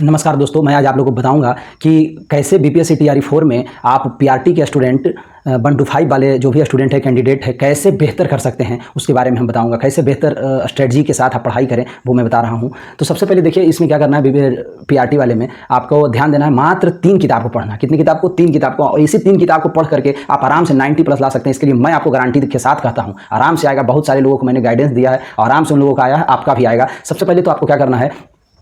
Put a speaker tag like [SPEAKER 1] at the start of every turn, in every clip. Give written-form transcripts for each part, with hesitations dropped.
[SPEAKER 1] नमस्कार दोस्तों, मैं आज आप लोगों को बताऊंगा कि कैसे बीपीएससी टीआरई 4 में आप पीआरटी के स्टूडेंट 1 to 5 वाले जो भी स्टूडेंट है, कैंडिडेट है, कैसे बेहतर कर सकते हैं उसके बारे में हम बताऊंगा। कैसे बेहतर स्ट्रेटजी के साथ आप पढ़ाई करें वो मैं बता रहा हूं। तो सबसे पहले देखिए, इसमें क्या करना है, पीआरटी वाले में आपको ध्यान देना है, मात्र 3 किताब को पढ़ना। कितनी किताब को? 3 किताब को। और इसी 3 किताब को पढ़ करके आप आराम से 90+ ला सकते हैं। इसके लिए मैं आपको गारंटी के साथ कहता हूँ, आराम से आएगा। बहुत सारे लोगों को मैंने गाइडेंस दिया है, आराम से उन लोगों का आया है, आपका भी आएगा। सबसे पहले तो आपको क्या करना है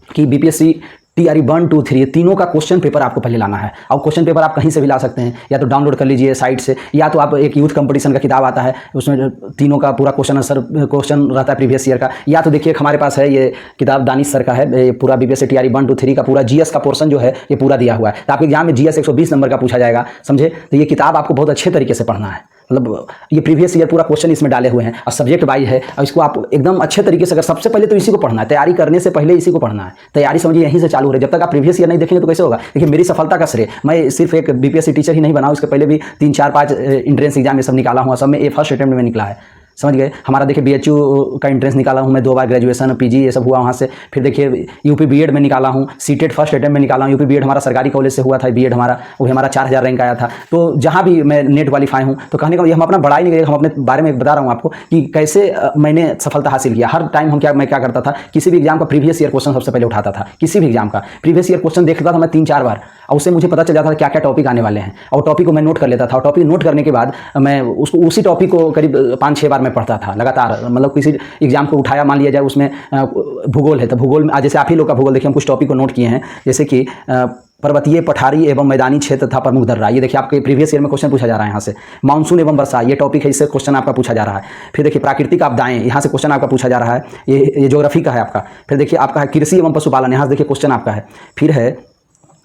[SPEAKER 1] कि बीपीएससी टीआरई 1, 2, 3 तीनों का क्वेश्चन पेपर आपको पहले लाना है। और क्वेश्चन पेपर आप कहीं से भी ला सकते हैं, या तो डाउनलोड कर लीजिए साइट से, या तो आप एक यूथ कंपटीशन का किताब आता है, उसमें तीनों का पूरा क्वेश्चन रहता है प्रीवियस ईयर का। या तो देखिए, हमारे पास है ये किताब, दानिश सर का है, ये पूरा बीपीएससी टीआरई 1, 2, 3 का पूरा जीएस का पोर्शन जो है ये पूरा दिया हुआ है। तो आपके एग्जाम में जीएस 120 नंबर का पूछा जाएगा, समझे। तो ये किताब आपको बहुत अच्छे तरीके से पढ़ना है। मतलब ये प्रीवियस ईयर पूरा क्वेश्चन इसमें डाले हुए हैं, और सब्जेक्ट वाइज है, और इसको आप एकदम अच्छे तरीके से, अगर सबसे पहले तो इसी को पढ़ना है, तैयारी करने से पहले इसी को पढ़ना है। तैयारी समझिए यहीं से चालू हो रही है। जब तक आप प्रीवियस ईयर नहीं देखेंगे तो कैसे होगा। देखिए, मेरी सफलता का श्रेय, मैं सिर्फ एक बीपीएससी टीचर ही नहीं बना हूं, इसके पहले भी 3, 4, 5 एंट्रेंस एग्जाम ये सब निकाला हूँ, सब में ये फर्स्ट अटेम्प्ट में निकला है, समझ गए। हमारा देखिए बीएचयू का एंट्रेंस निकाला हूँ मैं 2 बार, ग्रेजुएशन पीजी ये सब हुआ वहाँ से। फिर देखिए यूपी बीएड में निकाला हूँ, सीटेट फर्स्ट अटेम्प्ट में निकाला हूँ। यूपी बीएड हमारा सरकारी कॉलेज से हुआ था, बीएड हमारा, वो हमारा 4000 रैंक आया था। तो जहाँ भी मैं नेट क्वालीफाई हूँ, तो कहने का ये हम अपना बड़ाई नहीं करेंगे, हम अपने बारे में बता रहा हूँ आपको कि कैसे मैंने सफलता हासिल किया। हर टाइम मैं क्या करता था, किसी भी एग्जाम का प्रीवियस ईयर क्वेश्चन सबसे पहले उठाता था। किसी भी एग्जाम का प्रीवियस ईयर क्वेश्चन देखता था मैं 3-4 बार, और उससे मुझे पता चल जाता था क्या क्या टॉपिक आने वाले हैं, और टॉपिक को मैं नोट कर लेता था। और टॉपिक नोट करने के बाद मैं उसको उसी टॉपिक को करीब 5-6 बार मैं पढ़ता था लगातार। मतलब किसी एग्जाम को उठाया, मान लिया जाए उसमें भूगोल है, तो भूगोल में जैसे आप ही लोग का भूगोल देखिए, हम कुछ टॉपिक को नोट किए हैं, जैसे कि पर्वतीय, पठारी एवं मैदानी क्षेत्र था प्रमुख दर्रा। ये देखिए आपके प्रीवियस ईयर में क्वेश्चन पूछा जा रहा है यहाँ से। मानसून एवं वर्षा, ये टॉपिक है, इससे क्वेश्चन आपका पूछा जा रहा है। फिर देखिए प्राकृतिक आपदाएं, यहाँ से क्वेश्चन आपका पूछा जा रहा है, ये ज्योग्राफी का है आपका। फिर देखिए आपका है कृषि एवं पशुपालन, यहाँ से देखिए क्वेश्चन आपका है। फिर है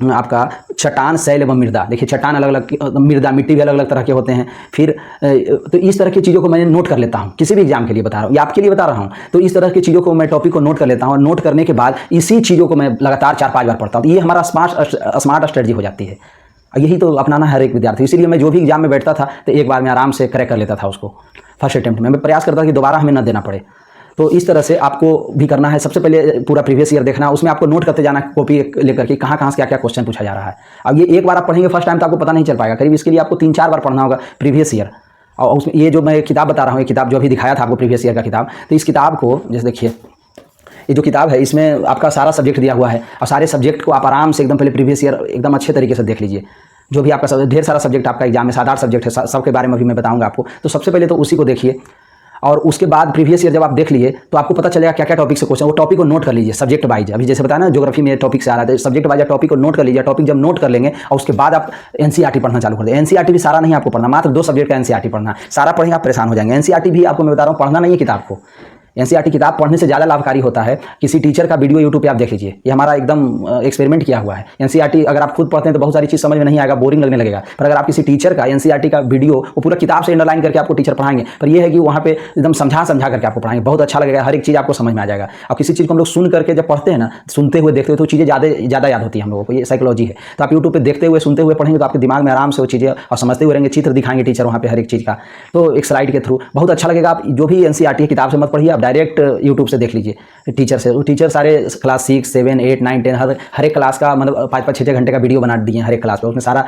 [SPEAKER 1] आपका चट्टान, शैल एवं मृदा। देखिए चट्टान अलग अलग, मृदा मिट्टी भी अलग अलग तरह के होते हैं। फिर तो इस तरह की चीज़ों को मैं नोट कर लेता हूँ, किसी भी एग्जाम के लिए बता रहा हूँ या आपके लिए बता रहा हूँ। तो इस तरह की चीज़ों को मैं टॉपिक को नोट कर लेता हूँ, और नोट करने के बाद इसी चीज़ों को मैं लगातार 4-5 बार पढ़ता हूँ। ये हमारा स्मार्ट स्ट्रेटजी हो जाती है। यही तो अपनाना है हर एक विद्यार्थी। इसीलिए मैं जो भी एग्जाम में बैठता था तो एक बार में आराम से क्रैक कर लेता था उसको फर्स्ट अटेम्प्ट में। मैं प्रयास करता था कि दोबारा हमें न देना पड़े। तो इस तरह से आपको भी करना है। सबसे पहले पूरा प्रीवियस ईयर देखना, उसमें आपको नोट करते जाना कॉपी लेकर के, कहाँ से क्या क्या क्वेश्चन पूछा जा रहा है। अब ये एक बार आप पढ़ेंगे फर्स्ट टाइम तो आपको पता नहीं चल पाएगा, करीब इसके लिए आपको 3-4 बार पढ़ना होगा प्रीवियस ईयर। और उसमें ये जो मैं किताब बता रहा हूँ, ये किताब जो अभी दिखाया था आपको प्रीवियस ईयर का किताब, तो इस किताब को जैसे देखिए, ये जो किताब है इसमें आपका सारा सब्जेक्ट दिया हुआ है, और सारे सब्जेक्ट को आप आराम से एकदम पहले प्रीवियस ईयर एकदम अच्छे तरीके से देख लीजिए। जो भी आपका ढेर सारा सब्जेक्ट आपका एग्जाम में 7-8 सब्जेक्ट है, सबके बारे में अभी मैं बताऊँगा आपको। तो सबसे पहले तो उसी को देखिए, और उसके बाद प्रीवियस ईयर जब आप देख लिए तो आपको पता चलेगा क्या क्या टॉपिक से क्वेश्चन, वो टॉपिक को नोट कर लीजिए सब्जेक्ट वाइज। अभी जैसे बताया ना, ज्योग्राफी में टॉपिक से आ रहा है, सब्जेक्ट वाइज टॉपिक को नोट कर लीजिए। टॉपिक जब नोट कर लेंगे और उसके बाद आप एनसीईआरटी पढ़ना चालू कर दें। एनसीईआरटी भी सारा नहीं आपको पढ़ना, मात्र 2 सब्जेक्ट का एनसीईआरटी पढ़ना। सारा पढ़ेंगे आप परेशान हो जाएंगे। एनसीईआरटी भी आपको मैं बता रहा हूँ, पढ़ना नहीं है किताब को। एनसीईआरटी किताब पढ़ने से ज़्यादा लाभकारी होता है। किसी टीचर का वीडियो यूट्यूब पे आप देख लीजिए, ये हमारा एकदम एक्सपेरिमेंट किया हुआ है। एनसीईआरटी अगर आप खुद पढ़ते हैं तो बहुत सारी चीज़ समझ में नहीं आएगा, बोरिंग लगने लगेगा। पर अगर आप किसी टीचर का एनसीईआरटी का वीडियो, वो पूरा किताब से अंडरलाइन करके आपको टीचर पढ़ाएंगे, पर यह है कि वहाँ पे एकदम समझा करके आपको पढ़ाएंगे, बहुत अच्छा लगेगा, हर एक चीज़ आपको समझ में आ जाएगा। और किसी चीज़ को हम लोग सुन करके जब पढ़ते हैं ना, सुनते हुए देखते हुए, तो चीज़ें ज़्यादा याद होती है हम लोगों को। ये साइकोलॉजी है। तो आप यूट्यूब पर देखते हुए सुनते हुए पढ़ेंगे तो आपके दिमाग में आराम से वो चीज़ें, और समझते हुए रहेंगे, चित्र दिखाएंगे टीचर वहाँ पर हर एक चीज़ का, तो एक स्लाइड के थ्रू बहुत अच्छा लगेगा। आप जो भी एनसीईआरटी किताब से मत पढ़िए, आप डायरेक्ट यूट्यूब से देख लीजिए टीचर से। वो टीचर सारे क्लास 6, 7, 8, 9, 10 हर एक क्लास का, मतलब 5-5, 6-6 घंटे का वीडियो बना दिए हैं हर एक क्लास पे। उसमें सारा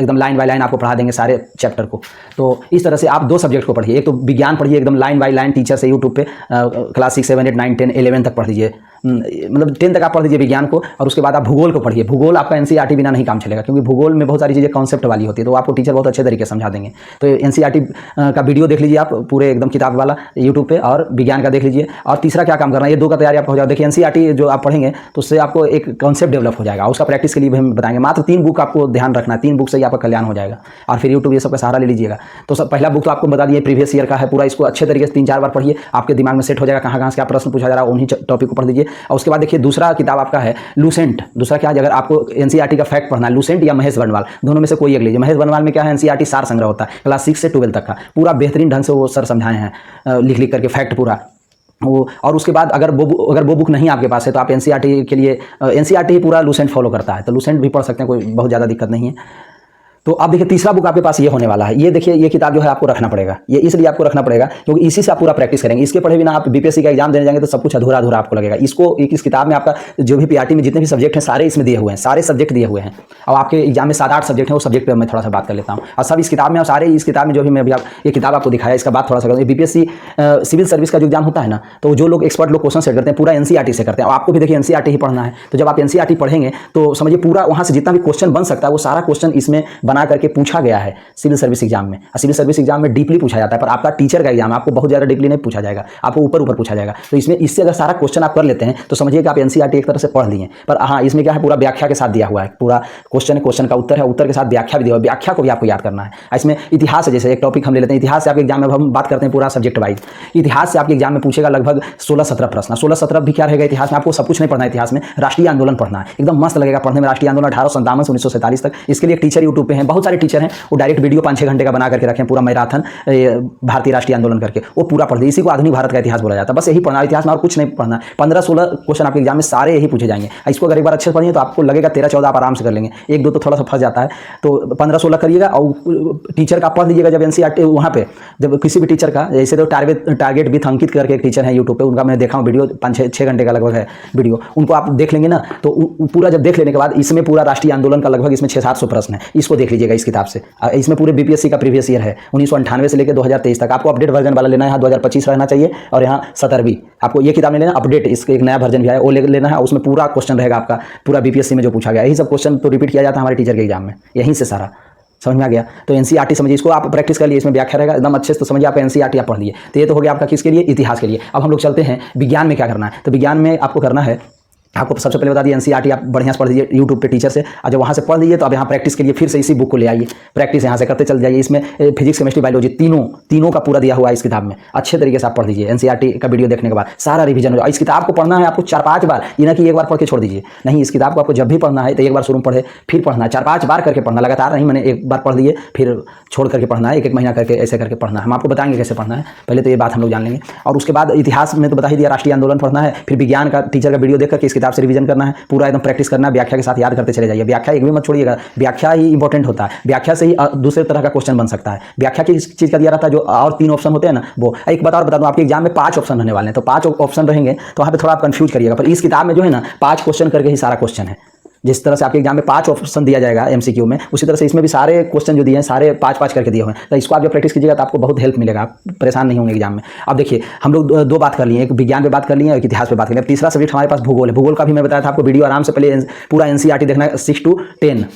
[SPEAKER 1] एकदम लाइन बाय लाइन आपको पढ़ा देंगे सारे चैप्टर को। तो इस तरह से आप 2 सब्जेक्ट को पढ़िए। एक तो विज्ञान पढ़िए एकदम लाइन बाय लाइन टीचर से यूट्यूब पे, क्लास 6, 7, 8, 9, 10, 11 तक पढ़ लीजिए, मतलब 10 तक आप पढ़ लीजिए विज्ञान को। और उसके बाद आप भूगोल को पढ़िए। भूगोल आपका एनसीईआरटी बिना नहीं काम चलेगा, क्योंकि भूगोल में बहुत सारी चीज़ें कॉन्सेप्ट वाली होती है, तो आपको टीचर बहुत अच्छे तरीके से समझा देंगे। तो एनसीईआरटी का वीडियो देख लीजिए आप पूरे एकदम किताब वाला यूट्यूब पे, और विज्ञान का देख लीजिए। और तीसरा क्या काम करना है, ये 2 का तैयारी आपको हो जाएगा। देखिए एनसीईआरटी जो आप पढ़ेंगे तो उससे आपको एक कॉन्सेप्ट डेवलप हो जाएगा, उसका प्रैक्टिस के लिए भी हम बताएंगे। मात्र 3 बुक आपको ध्यान रखना है, 3 बुक से ही आपका कल्याण हो जाएगा। और फिर यूट्यूब ये सब का सहारा ले लीजिएगा। तो सब पहला बुक तो आपको बता दिए, प्रीवियस ईयर का है पूरा, इसको अच्छे तरीके से 3-4 बार पढ़िए, आपके दिमाग में सेट हो जाएगा कहाँ से क्या प्रश्न पूछा जा रहा है, उन्हीं टॉपिक को पढ़ लीजिए। और उसके बाद देखिए दूसरा किताब आपका है लूसेंट। दूसरा क्या है, अगर आपको एनसीईआरटी का फैक्ट पढ़ना है, लूसेंट या महेश बनवाल, दोनों में से कोई एक लीजिए। महेश बनवाल में क्या है, एनसीईआरटी सार संग्रह होता है, क्लास 6 से 12 तक का पूरा बेहतरीन ढंग से वो सर समझाए हैं, लिख करके फैक्ट पूरा वो। और उसके बाद अगर वो बुक नहीं आपके पास है तो आप एनसीईआरटी के लिए, एनसीईआरटी ही पूरा लूसेंट फॉलो करता है, तो लूसेंट भी पढ़ सकते हैं, कोई बहुत ज़्यादा दिक्कत नहीं है। तो आप देखिए तीसरा बुक आपके पास ये होने वाला है। ये देखिए ये किताब जो है आपको रखना पड़ेगा, ये इसलिए आपको रखना पड़ेगा क्योंकि इसी से आप पूरा प्रैक्टिस करेंगे। इसके पढ़े बिना आप बीपीएससी का एग्जाम देने जाएंगे तो सब कुछ अधूरा अधूरा आपको लगेगा। इसको इस किताब में आपका जो भी पीआरटी में जितने भी सब्जेक्ट हैं सारे इसमें दिए हुए हैं, सारे सब्जेक्ट दिए हुए हैं। अब आपके एग्जाम में 7-8 सब्जेक्ट हैं, वो सब्जेक्ट पर मैं थोड़ा सा बात कर लेता हूँ। और सब इस किताब में, और सारे इस किताब में जो भी मैं अभी ये किताब आपको दिखाया इसका बात थोड़ा सा करूँ। बीपीएससी सिविल सर्विस का जो एग्जाम होता है ना, तो जो लोग एक्सपर्ट लोग क्वेश्चन सेट करते हैं पूरा एनसीईआरटी से करते हैं। और आपको भी देखिए एनसीईआरटी ही पढ़ना है, तो जब आप एनसीईआरटी पढ़ेंगे तो समझिए पूरा वहाँ से जितना भी क्वेश्चन बन सकता है वो सारा क्वेश्चन इसमें बना करके पूछा गया है सिविल सर्विस एग्जाम में। सिविल सर्विस एग्जाम में डीपली पूछा जाता है, पर आपका टीचर का एग्जाम आपको बहुत ज़्यादा डीपली नहीं पूछा जाएगा, आपको ऊपर ऊपर पूछा जाएगा। तो इसमें इससे अगर सारा क्वेश्चन आप कर लेते हैं तो समझिए कि आप एनसीईआरटी एक तरह से पढ़ लिए। पर हाँ, इसमें क्या है, पूरा व्याख्या के साथ दिया हुआ है, पूरा क्वेश्चन का उत्तर है, उत्तर के साथ व्याख्या भी दिया हुआ है, व्याख्या को भी आपको याद करना है। इसमें इतिहास है, जैसे एक टॉपिक हम ले लेते हैं इतिहास से आपके एग्जाम में, हम बात करते हैं पूरा सब्जेक्ट वाइज। इतिहास से आपके एग्जाम में पूछेगा लगभग 16-17 प्रश्न। 16-17 भी क्या रहेगा इतिहास में, आपको सब कुछ नहीं पढ़ना है इतिहास में, राष्ट्रीय आंदोलन पढ़ना है, एकदम मस्त लगेगा पढ़ने में। राष्ट्रीय आंदोलन 1857 से 1947 तक, इसके लिए एक टीचर यूट्यूब पे हैं, बहुत सारे टीचर हैं, वो डायरेक्ट वीडियो 5-6 घंटे का बना करके रखें, पूरा मैराथन भारतीय राष्ट्रीय आंदोलन करके, वो पूरा पढ़ दिए। इसी को आधुनिक भारत का इतिहास बोला जाता है। बस यही पढ़ना है इतिहास में, और कुछ नहीं पढ़ना। 15-16 क्वेश्चन आपके एग्जाम में सारे यही पूछे जाएंगे। इसको अगर एक बार अच्छे से पढ़िए तो आपको लगेगा 13-14 आप आराम से कर लेंगे। 1-2 तो थोड़ा सा फंस जाता है, तो 15-16 करिएगा। और टीचर का पढ़ लीजिएगा जब एनसीईआरटी वहाँ पे, जब किसी भी टीचर का, जैसे तो टारगेट विथ अंकित करके एक टीचर है यूट्यूब पे, उनका मैंने देखा हूँ वीडियो, 5-6 घंटे का लगभग है वीडियो, उनको आप देख लेंगे ना तो पूरा जब देख लेने के बाद इसमें पूरा राष्ट्रीय आंदोलन का लगभग इसमें 600-700 प्रश्न है, इसको देख लीजिएगा इस किताब से। इसमें पूरे बीपीएससी का प्रीवियस ईयर है 1998 से लेकर 2023 तक। आपको अपडेट वर्जन वाला लेना है, यहाँ 2025 रहना चाहिए, और यहाँ 17वीं आपको ये किताब नहीं लेना, अपडेट इसका एक नया वर्जन भी आया वो लेना है। उसमें पूरा क्वेश्चन रहेगा आपका, पूरा बीपीएससी में जो पूछा गया, यही सब क्वेश्चन तो रिपीट किया जाता है हमारे टीचर के एग्जाम में, यहीं से सारा समझ में आ गया। तो एनसीईआरटी समझिए, इसको आप प्रैक्टिस कर लिए, इसमें व्याख्या रहेगा एकदम अच्छे से। तो समझिए आप एनसीईआरटी आप पढ़ लिए, तो ये तो हो गया आपका किसके लिए, इतिहास के लिए। अब हम लोग चलते हैं विज्ञान में क्या करना है। तो विज्ञान में आपको करना है, आपको सबसे पहले बता दिया एनसीईआरटी आप बढ़िया से पढ़ लीजिए यूट्यूब पे टीचर से, और जब वहाँ से पढ़ लीजिए तो अब यहाँ प्रैक्टिस के लिए फिर से इसी बुक को ले आइए, प्रैक्टिस यहाँ से करते चल जाइए। इसमें फिजिक्स, केमिस्ट्री, बायोलॉजी तीनों का पूरा दिया हुआ है इस किताब में। अच्छे तरीके से आप पढ़ लीजिए एनसीईआरटी का वीडियो देखने के बाद, सारा रिवीजन हो। इस किताब को पढ़ना है आपको 4-5 बार, ये ना कि एक बार पढ़ के छोड़ दीजिए, नहीं। इस किताब को आपको जब भी पढ़ना है तो एक बार शुरू में पढ़े, फिर पढ़ना है, 4-5 बार करके पढ़ना, लगातार नहीं। मैंने एक बार पढ़ लिए फिर छोड़ करके पढ़ना है, एक महीना करके ऐसे करके पढ़ना है। हम आपको बताएंगे कैसे पढ़ना है, पहले तो ये बात हम लोग जान लेंगे। और उसके बाद इतिहास में तो बता ही दिया, राष्ट्रीय आंदोलन पढ़ना है, फिर विज्ञान का टीचर का वीडियो देख करके इस किताब से रिवीजन करना है, पूरा एकदम प्रैक्टिस करना है, व्याख्या के साथ याद करते चले जाइए। व्याख्या एक भी मत छोड़िएगा, व्याख्या ही इंपॉर्टेंट होता है, व्याख्या से ही दूसरे तरह का क्वेश्चन बन सकता है। व्याख्या किस चीज़ का दिया रहता है, जो और 3 ऑप्शन होते हैं ना, वो एक बात और बता दूं, आपके एग्जाम में 5 ऑप्शन रहने वाले हैं, तो 5 ऑप्शन रहेंगे तो वहाँ पे थोड़ा आप कंफ्यूज करिएगा। पर इस किताब में जो है ना 5 क्वेश्चन करके ही सारा क्वेश्चन है। जिस तरह से आपके एग्जाम में 5 ऑप्शन दिया जाएगा एमसीक्यू में, उसी तरह से इसमें भी सारे क्वेश्चन जो दिए हैं सारे 5-5 करके दिए हुए हैं। तो इसको आप जब प्रैक्टिस कीजिएगा तो आपको बहुत हेल्प मिलेगा, आप परेशान नहीं होंगे एग्जाम में। अब देखिए हम लोग 2 बात कर लिए, एक विज्ञान पे बात कर लिए, एक इतिहास पे बात कर लिए। तीसरा सब्जेक्ट हमारे पास भूगोल है। भूगोल का भी मैं बताया था आपको, वीडियो आराम से पहले पूरा एनसीईआरटी देखना है 6 to 10,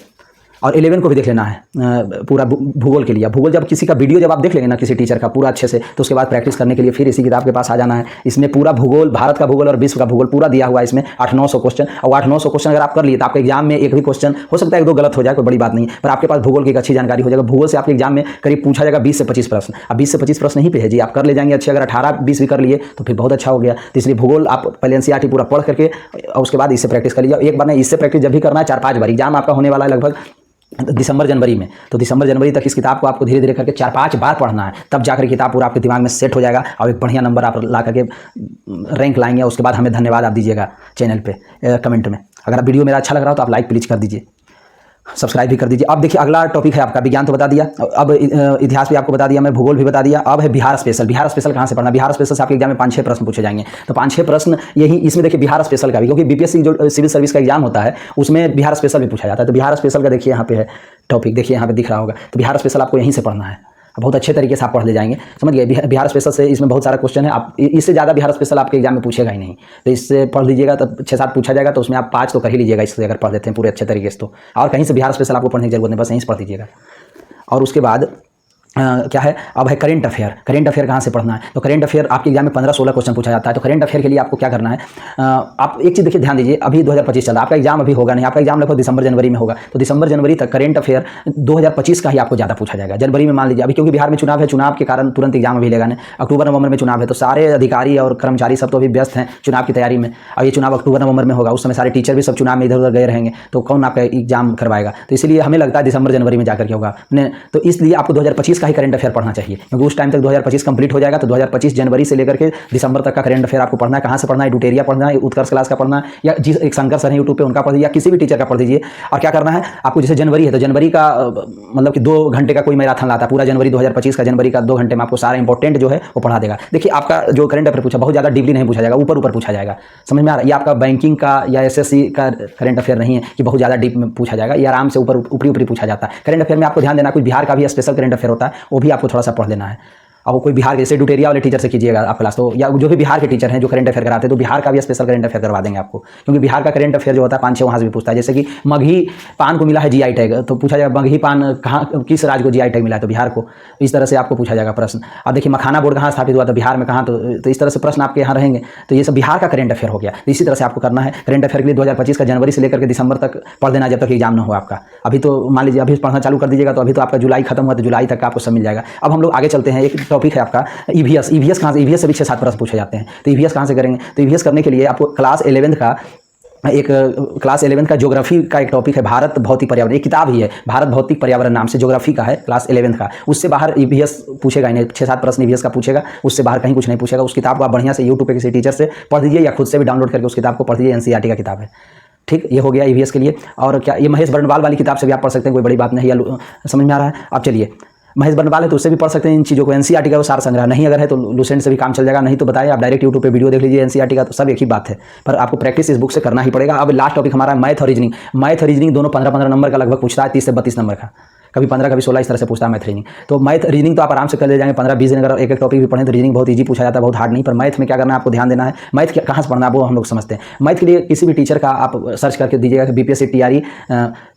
[SPEAKER 1] और 11 को भी देख लेना है पूरा भूगोल के लिए। भूगोल जब किसी का वीडियो जब आप देख लेंगे ना किसी टीचर का पूरा अच्छे से, तो उसके बाद प्रैक्टिस करने के लिए फिर इसी किताब के पास आ जाना है। इसमें पूरा भूगोल, भारत का भूगोल और विश्व का भूगोल पूरा दिया हुआ है इसमें, 800-900 क्वेश्चन। और 800-900 क्वेश्चन अगर आप कर लिए तो आपके एग्जाम में एक भी क्वेश्चन हो सकता है 1-2 गलत हो जाए, कोई बड़ी बात नहीं, पर आपके पास भूगोल की एक अच्छी जानकारी हो जाएगा। भूगोल से आपके एग्जाम में करीब पूछा जाएगा 20 से 25 प्रश्न। अब 20 से 25 प्रश्न ही पे है जी, आप कर ले जाएंगे अच्छे। अगर 18-20 भी कर लिए तो फिर बहुत अच्छा हो गया। तो इसलिए भूगोल आप पहले एनसीईआरटी पूरा पढ़ करके और उसके बाद इससे प्रैक्टिस कर लीजिए। एक बार नहीं, इससे प्रैक्टिस जब भी करना है 4-5 बार। एग्जाम आपका होने वाला है लगभग दिसंबर-जनवरी में, तो दिसंबर-जनवरी तक इस किताब को आपको धीरे धीरे करके 4-5 बार पढ़ना है, तब जाकर किताब पूरा आपके दिमाग में सेट हो जाएगा और एक बढ़िया नंबर आप ला करके रैंक लाएंगे। उसके बाद हमें धन्यवाद आप दीजिएगा चैनल पे कमेंट में। अगर वीडियो मेरा अच्छा लग रहा हो तो आप लाइक प्लीज कर दीजिए, सब्सक्राइब भी कर दीजिए। अब देखिए अगला टॉपिक है आपका विज्ञान तो बता दिया, अब इतिहास भी आपको बता दिया, मैं भूगोल भी बता दिया। अब है बिहार स्पेशल। बिहार स्पेशल कहाँ से पढ़ना? बिहार स्पेशल से आपके एग्जाम में 5-6 प्रश्न पूछे जाएंगे। तो 5-6 प्रश्न यही इसमें देखिए बिहार स्पेशल का भी, क्योंकि बीपीएससी जो सिविल सर्विस का एग्जाम होता है उसमें बिहार स्पेशल भी पूछा जाता है। तो बिहार स्पेशल का देखिए यहाँ पे है टॉपिक, देखिए यहाँ पे दिख रहा होगा। तो बिहार स्पेशल आपको यहीं से पढ़ना है, बहुत अच्छे तरीके से आप पढ़ ले जाएंगे, समझ गए। बिहार स्पेशल से इसमें बहुत सारा क्वेश्चन है, आप इससे ज़्यादा बिहार स्पेशल आपके एग्जाम में पूछेगा ही नहीं। तो इससे पढ़ लीजिएगा, तो 6-7 पूछा जाएगा, तो उसमें आप 5 तो कर ही लीजिएगा इससे अगर पढ़ लेते हैं पूरे अच्छे तरीके से। तो और कहीं से बिहार स्पेशल आपको पढ़ने की जरूरत नहीं, बस यहीं से पढ़ लीजिएगा। और उसके बाद क्या है, अब है करेंट अफेयर। करेंट अफेयर कहाँ से पढ़ना है? तो करेंट अफेयर आपके एग्जाम में 15-16 क्वेश्चन पूछा जाता है। तो करेंट अफेयर के लिए आपको क्या करना है, आप एक चीज़ देखिए, ध्यान दीजिए, अभी 2025 चल रहा है, आपका एग्जाम अभी होगा नहीं, आपका एग्जाम लगभग दिसंबर-जनवरी में होगा। तो दिसंबर-जनवरी तक करेंट अफेयर 2025 का ही आपको ज़्यादा पूछा जाएगा। जनवरी में मान लीजिए अभी, क्योंकि बिहार में चुनाव है, चुनाव के कारण तुरंत एग्जाम अभी लेगा नहीं। अक्टूबर-नवंबर में चुनाव है, तो सारे अधिकारी और कर्मचारी सब तो अभी व्यस्त हैं चुनाव की तैयारी में। और ये चुनाव अक्टूबर-नवंबर में होगा, उस समय सारे टीचर भी सब चुनाव में इधर उधर गए रहेंगे, तो कौन आपका एग्जाम करवाएगा? तो इसलिए हमें लगता है दिसंबर-जनवरी में जाकर के होगा। तो इसलिए आपको 2025 का ही करंट अफेयर पढ़ना चाहिए, क्योंकि उस टाइम तक 2025 कंप्लीट हो जाएगा। तो 2025 जनवरी से लेकर के दिसंबर तक का करंट अफेयर आपको पढ़ना है। कहाँ से पढ़ना है? डुटेरिया पढ़ना है, उत्कर्ष क्लास का पढ़ना है, या जिस एक शंकर सर है यूट्यूब पे उनका पढ़ दीजिए, या किसी भी टीचर का पढ़ दीजिए। और क्या करना है आपको, जैसे जनवरी है तो जनवरी का मतलब कि 2 घंटे का कोई मैराथन लाता है, पूरा जनवरी 2025 का जनवरी का 2 घंटे में आपको सारा इंपॉर्टेंट जो है वो पढ़ा देगा। देखिए आपका जो करंट अफेयर पूछा बहुत ज़्यादा डीपली नहीं पूछा जाएगा, ऊपर ऊपर पूछा जाएगा, समझ में आ रहा है? ये आपका बैंकिंग का या एसएससी का करंट अफेयर नहीं है कि बहुत ज़्यादा डीप में पूछा जाएगा, ये आराम से ऊपर ऊपरी ऊपरी पूछा जाता है। करंट अफेयर में आपको ध्यान देना, कुछ बिहार का भी स्पेशल करंट अफेयर होता है, वो भी आपको थोड़ा सा पढ़ लेना है। और कोई बिहार के जैसे डुटेरिया वाले टीचर से कीजिएगा आप क्लास, तो या जो भी बिहार के टीचर हैं जो करंट अफेयर कराते हैं, तो बिहार का भी स्पेशल करंट अफेयर करवा देंगे आपको, क्योंकि बिहार का करंट अफेयर जो होता है 5-6 वहाँ से भी पूछता है। जैसे कि मगही पान को मिला है जीआई टैग, तो पूछा जाएगा मगही पान कहाँ, किस राज्य को जीआई टैग मिला है? तो बिहार को। इस तरह से आपको पूछा जाएगा प्रश्न। अब देखिए मखाना बोर्ड कहाँ स्थापित हुआ था? बिहार में। कहाँ? तो इस तरह से प्रश्न आपके यहाँ रहेंगे। तो ये सब बिहार का करंट अफेयर हो गया। तो इसी तरह से आपको करना है। करंट अफेयर के लिए 2025 का जनवरी से लेकर के दिसंबर तक पढ़ देना, जब तक एग्जाम ना हो आपका। अभी तो मान लीजिए अभी पढ़ना चालू कर दीजिएगा, तो अभी तो आपका जुलाई खत्म हुआ, तो जुलाई तक आपको सब मिल जाएगा। अब हम लोग आगे चलते हैं। एक टॉपिक है आपका ईवीएस कहाँ से? ईवीएस से भी 6-7 प्रश्न पूछे जाते हैं। तो ईवीएस कहाँ से करेंगे? तो ईवीएस करने के लिए आपको क्लास 11th का ज्योग्राफी का एक टॉपिक है, भारत भौतिक पर्यावरण। एक किताब ही है, भारत भौतिक पर्यावरण नाम से, ज्योग्राफी का है, क्लास 11th का। उससे बाहर ईवीएस पूछेगा ही नहीं, 6-7 प्रश्न ईवीएस का पूछेगा, उससे बाहर कहीं कुछ नहीं पूछेगा। उस किताब को आप बढ़िया से यूट्यूब पे किसी टीचर से पढ़ दीजिए, या खुद से भी डाउनलोड करके उस किताब को पढ़ दीजिए। एनसीईआरटी का किताब है, ठीक। ये हो गया ईवीएस के लिए। और क्या, ये महेश बर्नवाल वाली किताब से भी आप पढ़ सकते हैं, कोई बड़ी बात नहीं है। समझ में आ रहा है? अब चलिए, महेश बर्नवाल है तो उससे भी पढ़ सकते हैं इन चीज़ों को। एनसीईआरटी का वो सार संग्रह नहीं अगर है तो लुसेंट से भी काम चल जाएगा, नहीं तो बताइए आप डायरेक्ट यूट्यूब पे वीडियो देख लीजिए एनसीईआरटी का, तो सब एक ही बात है। पर आपको प्रैक्टिस इस बुक से करना ही पड़ेगा। अब लास्ट टॉपिक हमारा मैथ और रीजनिंग। मैथ और रीजनिंग दोनों 15-15 नंबर का लगभग पूछता है, 30 से 32 नंबर का, कभी 15 कभी 16, इस तरह से पूछता है मैथ रीजनिंग। तो मैथ रीजनिंग तो आप आराम से कर ले जाएंगे 15-20 दिन, अगर एक एक टॉपिक भी पढ़ें तो रीजनिंग बहुत ईजी पूछा जाता है, बहुत हार्ड नहीं। पर मैथ में क्या करना है, आपको ध्यान देना है। मैथ कहाँ से पढ़ना है वो हम लोग समझते हैं। मैथ के लिए किसी भी टीचर का आप सर्च करके दीजिएगा कि बीपीएससी टीआरई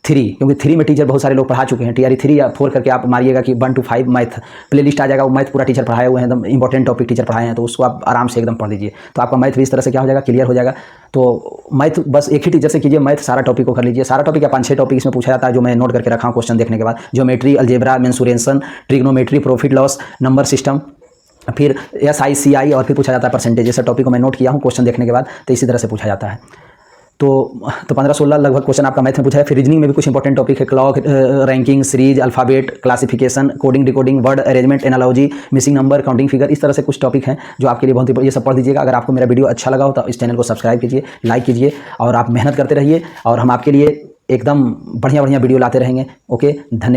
[SPEAKER 1] 3, क्योंकि 3 में टीचर बहुत सारे लोग पढ़ा चुके हैं। टीआरई 3 या 4 करके आप मारिएगा कि 1 to 5 मैथ प्ले लिस्ट आ जाएगा। वो मैथ पूरा टीचर पढ़ाए हुए हैं, एकदम इंपॉर्टेंट टॉपिक टीचर पढ़ाए हैं, तो उसको आप आराम से एकदम पढ़ लीजिए। तो आपका मैथ भी इस तरह से क्या हो जाएगा, क्लियर हो जाएगा। तो मैथ बस एक ही टीचर से कीजिए, मैथ सारा टॉपिक को कर लीजिए। सारा टॉपिक या 5-6 टॉपिक इसमें पूछा जाता है, जो मैं नोट करके रखा हूँ क्वेश्चन देखने के बाद। Geometry, algebra, mensuration, trigonometry, profit loss, number system, फिर SICI, और फिर पूछा जाता है परसेंटेज। जैसे टॉपिक को मैं नोट किया हूँ क्वेश्चन देखने के बाद, तो इसी तरह से पूछा जाता है। तो 15-16 लगभग क्वेश्चन आपका मैथ में पूछा है। फिर रीजनिंग में भी कुछ इंपॉर्टेंट टॉपिक है, clock, ranking, series, alphabet, classification, coding, decoding, word arrangement, analogy, missing number, counting figure, इस तरह से कुछ टॉपिक हैं जो आपके लिए बहुत ही, ये सब पढ़ दीजिएगा। अगर आपको मेरा वीडियो अच्छा लगा हो तो इस चैनल को सब्सक्राइब कीजिए, लाइक कीजिए, और आप मेहनत करते रहिए, और हम आपके लिए एकदम बढ़िया बढ़िया वीडियो लाते रहेंगे। ओके, धन्यवाद।